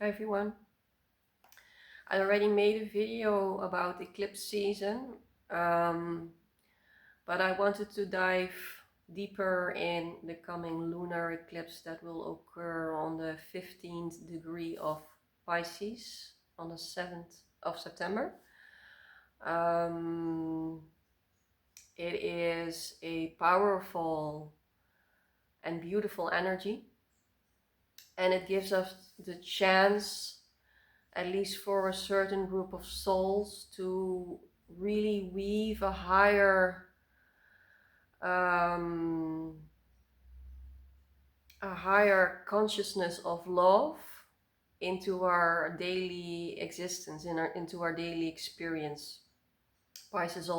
Hi everyone. I already made a video about eclipse season, but I wanted to dive deeper in the coming lunar eclipse that will occur on the 15th degree of Pisces on the 7th of September. It is a powerful and beautiful energy, and it gives us the chance, at least for a certain group of souls, to really weave um, a higher consciousness of love into our daily existence, into our daily experience. Pisces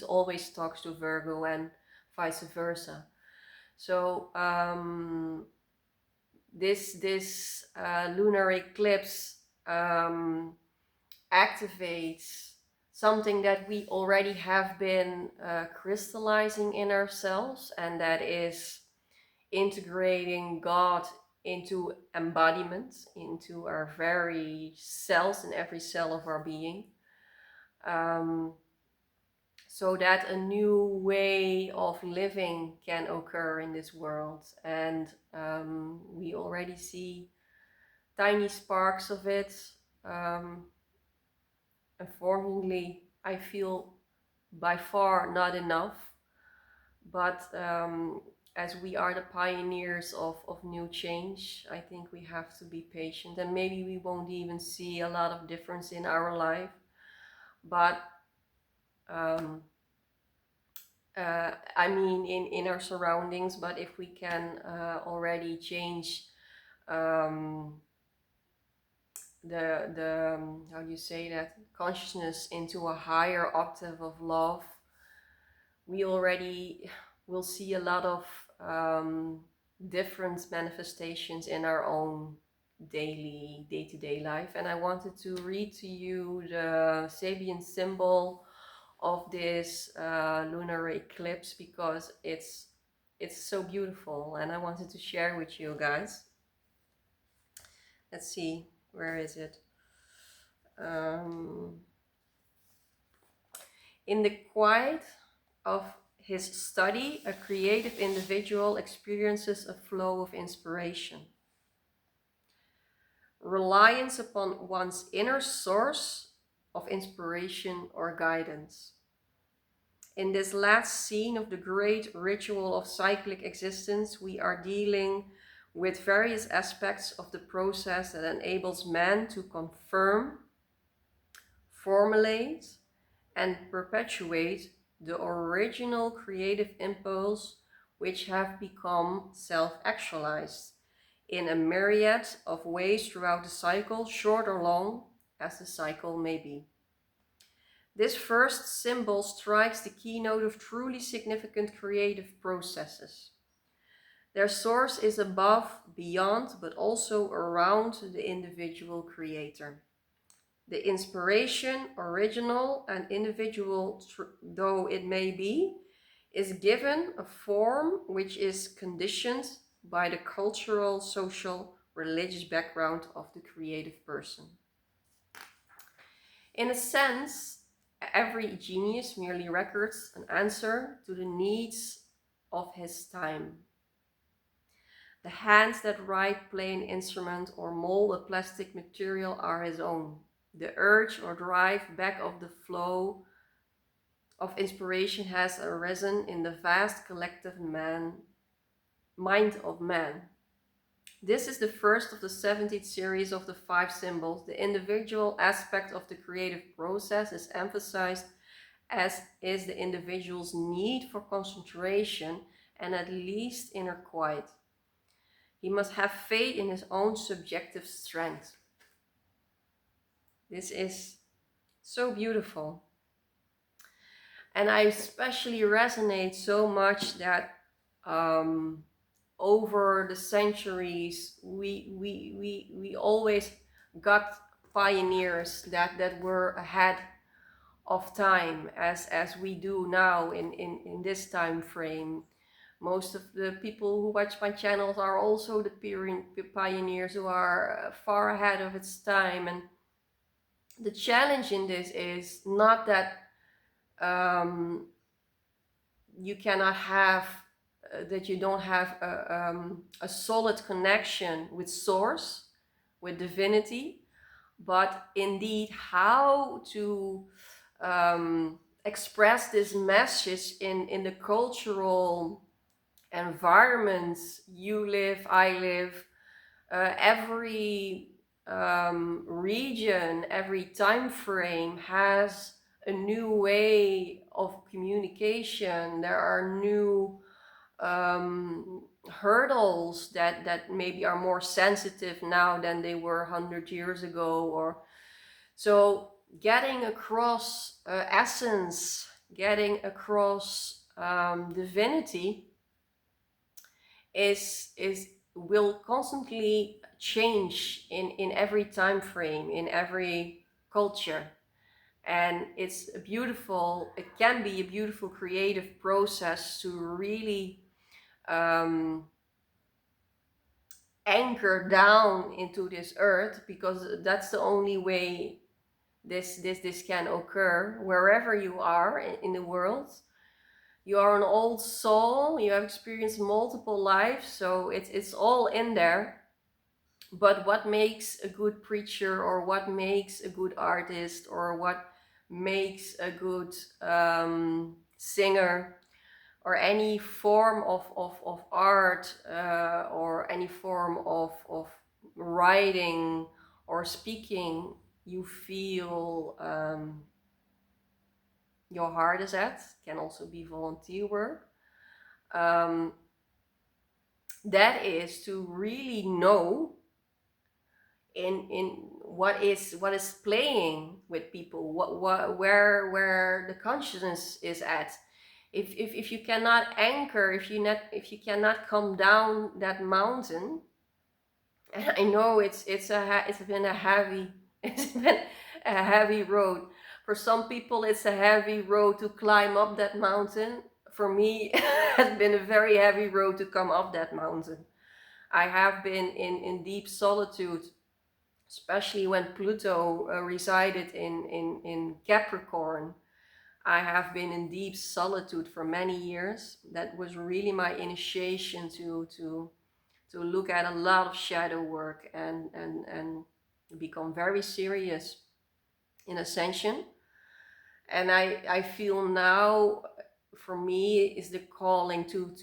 always talks to Virgo and vice versa. So this lunar eclipse activates something that we already have been crystallizing in ourselves, and that is integrating God into embodiment, into our very cells, in every cell of our being, so that a new way of living can occur in this world. And we already see tiny sparks of it. Unfortunately, I feel by far not enough, but as we are the pioneers of new change, I think we have to be patient, and maybe we won't even see a lot of difference in our life, but I mean in our surroundings. But if we can already change the how do you say that, consciousness into a higher octave of love, we already will see a lot of different manifestations in our own day-to-day life. And I wanted to read to you the Sabian symbol of this lunar eclipse, because it's so beautiful, and I wanted to share with you guys. Let's see, where is it? In the quiet of his study, a creative individual experiences a flow of inspiration. Reliance upon one's inner source of inspiration or guidance. In this last scene of the great ritual of cyclic existence, we are dealing with various aspects of the process that enables man to confirm, formulate, and perpetuate the original creative impulse, which have become self-actualized in a myriad of ways throughout the cycle, short or long as the cycle may be. This first symbol strikes the keynote of truly significant creative processes. Their source is above, beyond, but also around the individual creator. The inspiration, original and individual though it may be, is given a form which is conditioned by the cultural, social, religious background of the creative person. In a sense, every genius merely records an answer to the needs of his time. The hands that write, play an instrument, or mold a plastic material are his own. The urge or drive back of the flow of inspiration has arisen in the vast collective mind of man. This is the first of the 17th series of the 5 symbols. The individual aspect of the creative process is emphasized, as is the individual's need for concentration and at least inner quiet. He must have faith in his own subjective strength. This is so beautiful. And I especially resonate so much that over the centuries, we always got pioneers that were ahead of time, as we do now in this time frame. Most of the people who watch my channels are also the pioneers who are far ahead of its time. And the challenge in this is not that you cannot have that you don't have a solid connection with source, with divinity, but indeed how to express this message in the cultural environments you live, I live. Every region, every time frame has a new way of communication. There are new hurdles that maybe are more sensitive now than they were 100 years ago. Or so getting across essence, getting across divinity is will constantly change in every time frame, in every culture. And it's a beautiful, it can be a beautiful creative process to really anchor down into this earth, because that's the only way this can occur wherever you are in the world. You are an old soul, you have experienced multiple lives, so it's all in there. But what makes a good preacher, or what makes a good artist, or what makes a good singer, or any form of art, or any form of writing or speaking you feel your heart is at, can also be volunteer work. That is to really know in what is playing with people, what where the consciousness is at. If you cannot anchor, if you cannot come down that mountain, and I know it's been a heavy it's been a heavy road for some people. It's a heavy road to climb up that mountain. For me, it has been a very heavy road to come up that mountain. I have been in deep solitude, especially when Pluto resided in Capricorn. I have been in deep solitude for many years. That was really my initiation to look at a lot of shadow work and become very serious in ascension. And I feel now, for me, is the calling to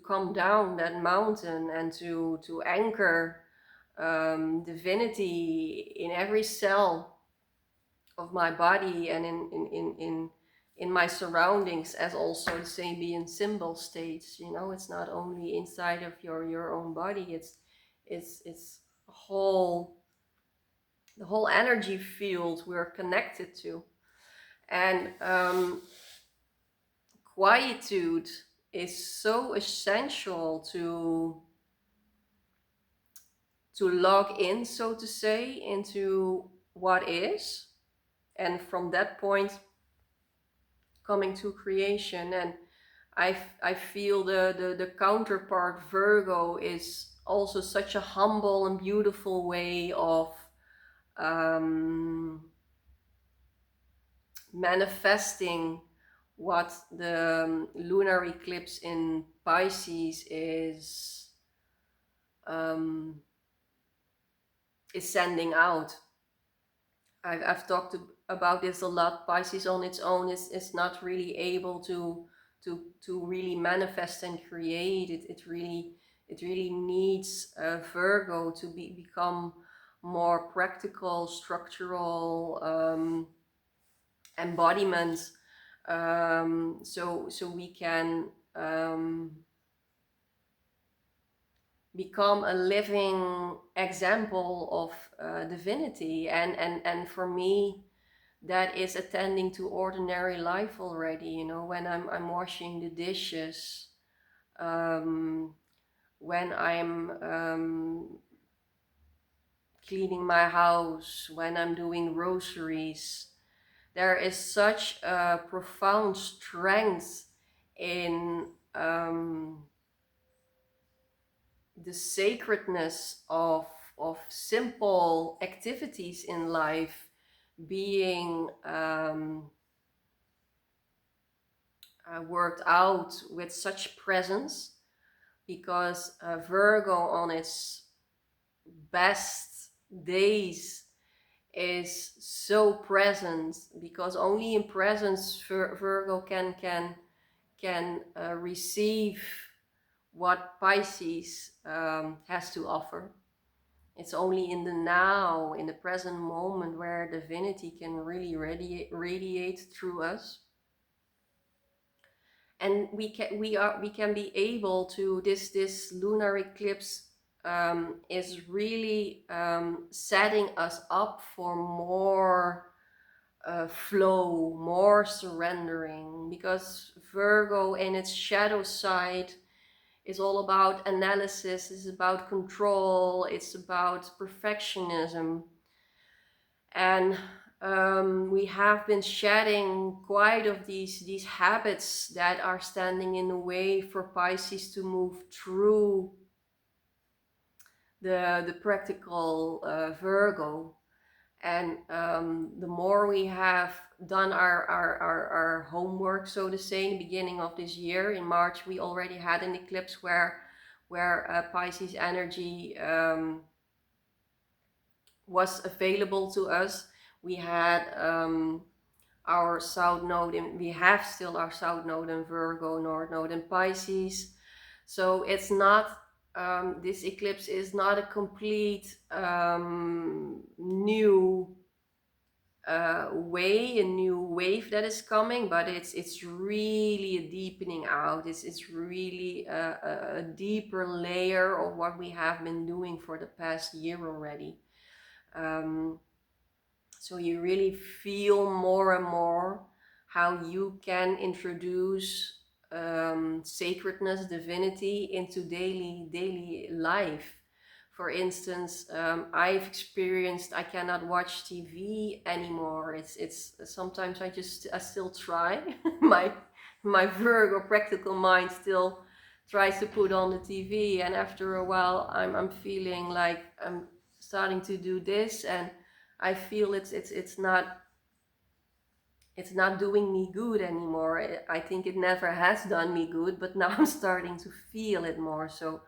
come down that mountain and to anchor divinity in every cell of my body and in my surroundings, as also the Sabian symbol states. It's not only inside of your own body, it's a whole the whole energy field we're connected to. And quietude is so essential to log in, so to say, into what is, and from that point coming to creation. And I feel the counterpart Virgo is also such a humble and beautiful way of manifesting what the lunar eclipse in Pisces is sending out. I've talked about this a lot. Pisces on its own is not really able to really manifest and create. It really needs Virgo to become more practical, structural embodiment, so we can become a living example of divinity. And for me, that is attending to ordinary life already. When I'm washing the dishes, when I'm cleaning my house, when I'm doing groceries, there is such a profound strength in the sacredness of simple activities in life being worked out with such presence, because Virgo on its best days is so present, because only in presence Virgo can receive what Pisces has to offer. It's only in the now, in the present moment, where divinity can really radiate through us, and we can be able to this lunar eclipse is really setting us up for more flow, more surrendering, because Virgo in its shadow side is all about analysis, it's about control, it's about perfectionism. And we have been shedding quite of these habits that are standing in the way for Pisces to move through the practical Virgo. And the more we have done our homework, so to say, in the beginning of this year, in March, we already had an eclipse where Pisces energy was available to us. We had our south node, and we have still our south node in Virgo, north node in Pisces. So it's not this eclipse is not a complete new way, a new wave that is coming, but it's really a deepening out. It's really a deeper layer of what we have been doing for the past year already. So you really feel more and more how you can introduce sacredness, divinity into daily life. For instance, I've experienced I cannot watch TV anymore. It's sometimes I still try. my Virgo practical mind still tries to put on the TV, and after a while I'm feeling like I'm starting to do this, and I feel it's not doing me good anymore. I think it never has done me good, but now I'm starting to feel it more. So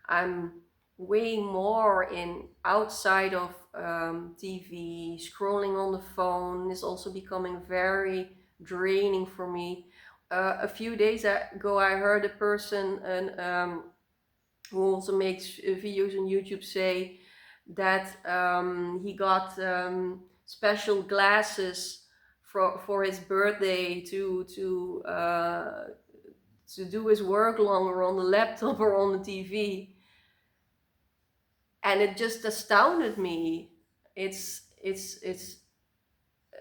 I'm way more in outside of TV. Scrolling on the phone is also becoming very draining for me. A few days ago, I heard a person who also makes videos on YouTube say that he got special glasses for his birthday to do his work longer on the laptop or on the TV, and it just astounded me. It's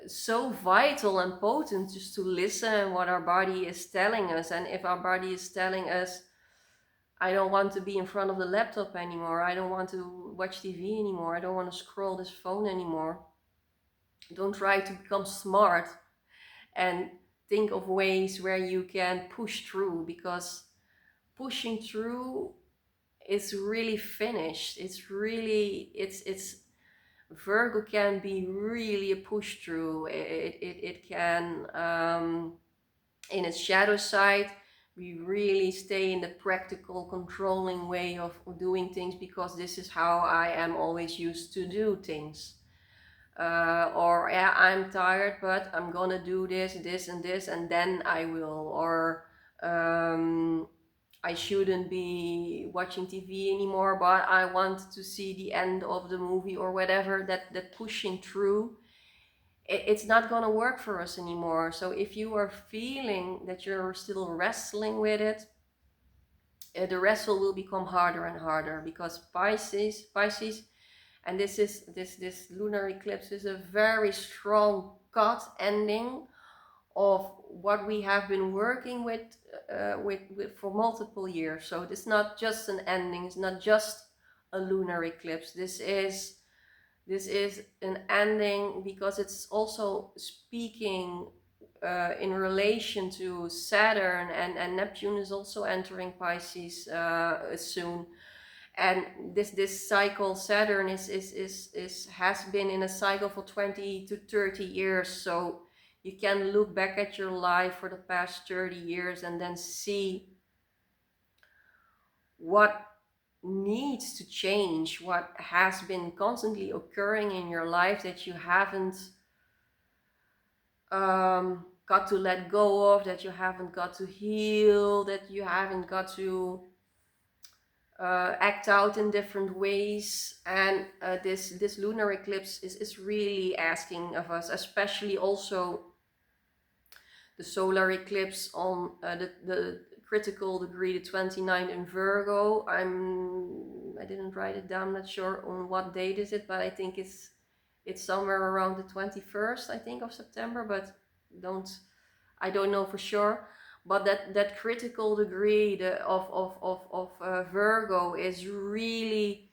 so vital and potent just to listen what our body is telling us, and if our body is telling us, I don't want to be in front of the laptop anymore, I don't want to watch TV anymore, I don't want to scroll this phone anymore, don't try to become smart and think of ways where you can push through, because pushing through is really finished. It's Virgo can be really a push through. It can in its shadow side we really stay in the practical controlling way of doing things, because this is how I am always used to do things. Or yeah, I'm tired, but I'm gonna do this and this, and then I will. Or I shouldn't be watching TV anymore, but I want to see the end of the movie or whatever. That pushing through, it's not gonna work for us anymore. So if you are feeling that you're still wrestling with it, the wrestle will become harder and harder, because Pisces, and this lunar eclipse is a very strong cut ending of what we have been working with for multiple years. So it's not just an ending, it's not just a lunar eclipse. This is an ending because it's also speaking in relation to Saturn, and Neptune is also entering Pisces soon. And this cycle, Saturn has been in a cycle for 20 to 30 years. So you can look back at your life for the past 30 years and then see what needs to change, what has been constantly occurring in your life that you haven't got to let go of, that you haven't got to heal, that you haven't got to act out in different ways. And this lunar eclipse is really asking of us, especially also the solar eclipse on the critical degree, the 29 in Virgo. I didn't write it down, not sure on what date is it, but I think it's somewhere around the 21st, I think, of September, but I don't know for sure. But that critical degree of Virgo is really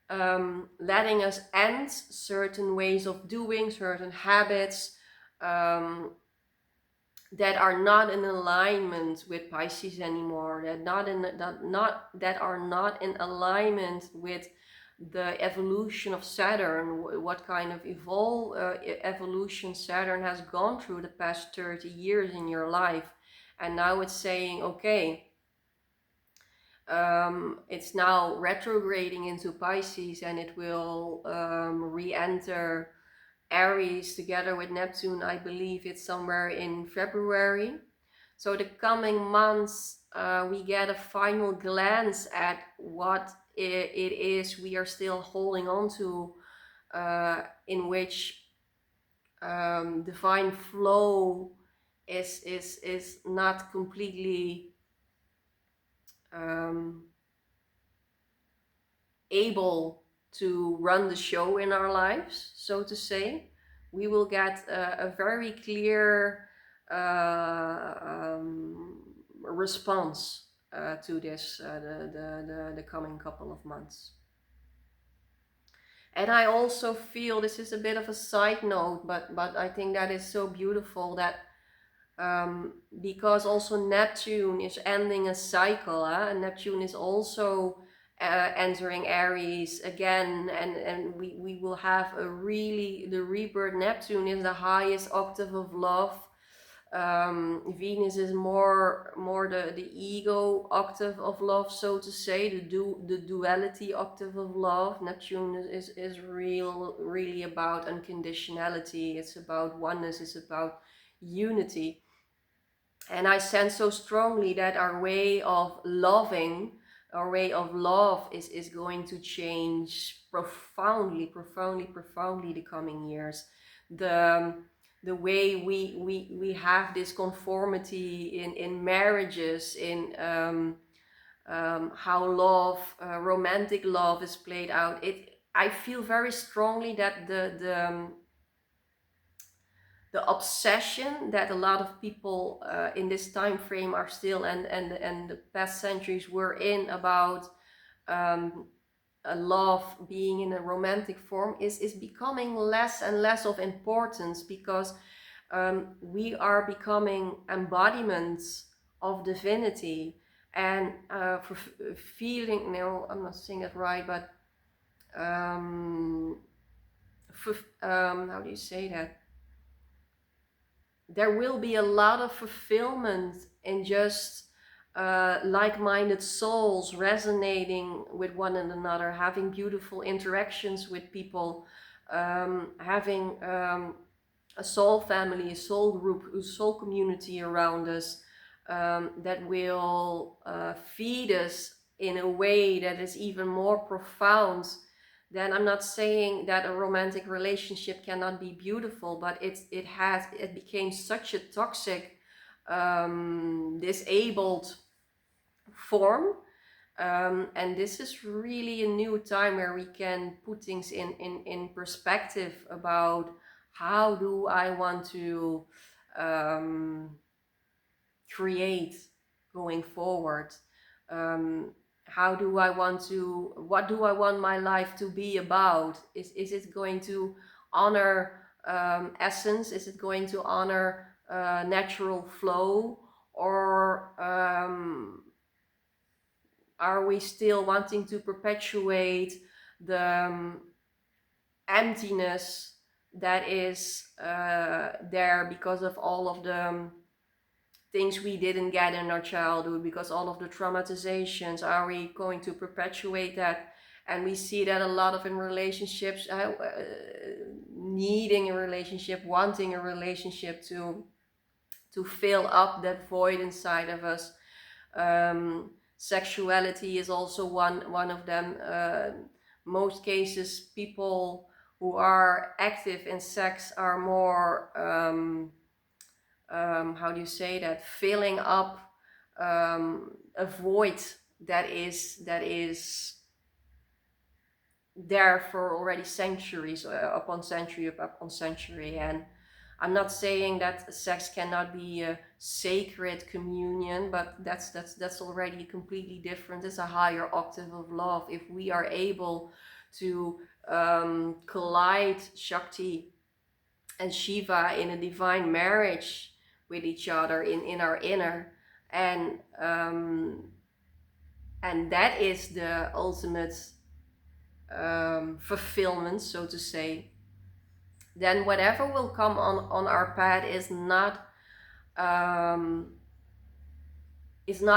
letting us end certain ways of doing, certain habits, that are not in alignment with Pisces anymore, that are not in alignment with the evolution of Saturn, what kind of evolution Saturn has gone through the past 30 years in your life. And now it's saying, okay, it's now retrograding into Pisces, and it will re-enter Aries together with Neptune. I believe it's somewhere in February. So the coming months, we get a final glance at what it is we are still holding on to, in which divine flow is not completely able to run the show in our lives, so to say. We will get a very clear response to this the coming couple of months. And I also feel, this is a bit of a side note, but I think that is so beautiful, that because also Neptune is ending a cycle, and Neptune is also entering Aries again, and we will have a really, the rebirth. Neptune is the highest octave of love. Venus is more the ego octave of love, so to say, the duality octave of love. Neptune is really about unconditionality. It's about oneness. It's about unity. And I sense so strongly that our way of loving, our way of love is going to change profoundly the coming years. The way we have this conformity in marriages, in how love, romantic love is played out. I feel very strongly that the obsession that a lot of people in this time frame are still, and the past centuries were in, about a love being in a romantic form is becoming less and less of importance, because we are becoming embodiments of divinity. And for feeling, no, I'm not saying that right, but how do you say that? There will be a lot of fulfillment in just like-minded souls resonating with one another, having beautiful interactions with people, having a soul family, a soul group, a soul community around us, that will feed us in a way that is even more profound. Then I'm not saying that a romantic relationship cannot be beautiful, but it became such a toxic, disabled form. And this is really a new time where we can put things in perspective about how do I want to create going forward. What do I want my life to be about? Is it going to honor essence? Is it going to honor natural flow? Or Are we still wanting to perpetuate the emptiness that is there because of all of the things we didn't get in our childhood, because all of the traumatizations? Are we going to perpetuate that? And we see that a lot of in relationships, needing a relationship, wanting a relationship to fill up that void inside of us. Sexuality is also one of them. Most cases, people who are active in sex are more how do you say that, filling up a void that is there for already centuries upon century upon century. And I'm not saying that sex cannot be a sacred communion, but that's already completely different. It's a higher octave of love. If we are able to collide Shakti and Shiva in a divine marriage with each other in our inner, and that is the ultimate fulfillment, so to say, then whatever will come on our path is not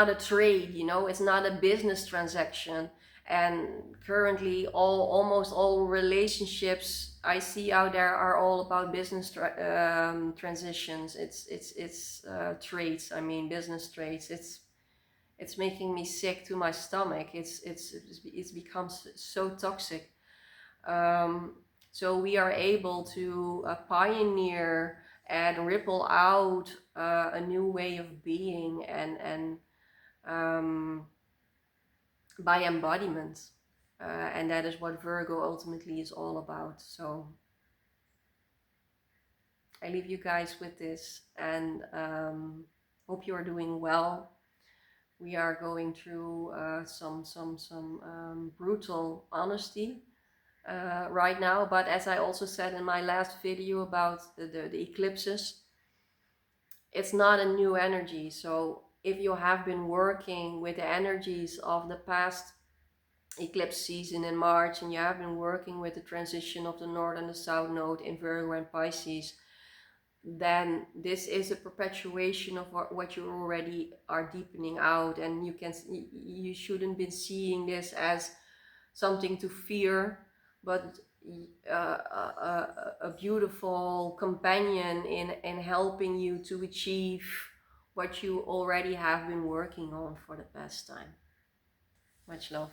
a trade, you know, it's not a business transaction. And currently almost all relationships I see out there are all about business transitions. It's trades, I mean business trades. It's making me sick to my stomach. It's become so toxic. So we are able to pioneer and ripple out a new way of being, and by embodiment. And that is what Virgo ultimately is all about. So I leave you guys with this, and hope you are doing well. We are going through some brutal honesty right now, but as I also said in my last video about the eclipses, it's not a new energy. So if you have been working with the energies of the past eclipse season in March, and you have been working with the transition of the North and the South Node in Virgo and Pisces, then this is a perpetuation of what you already are deepening out. And you shouldn't be seeing this as something to fear, but a beautiful companion in helping you to achieve what you already have been working on for the past time. Much love.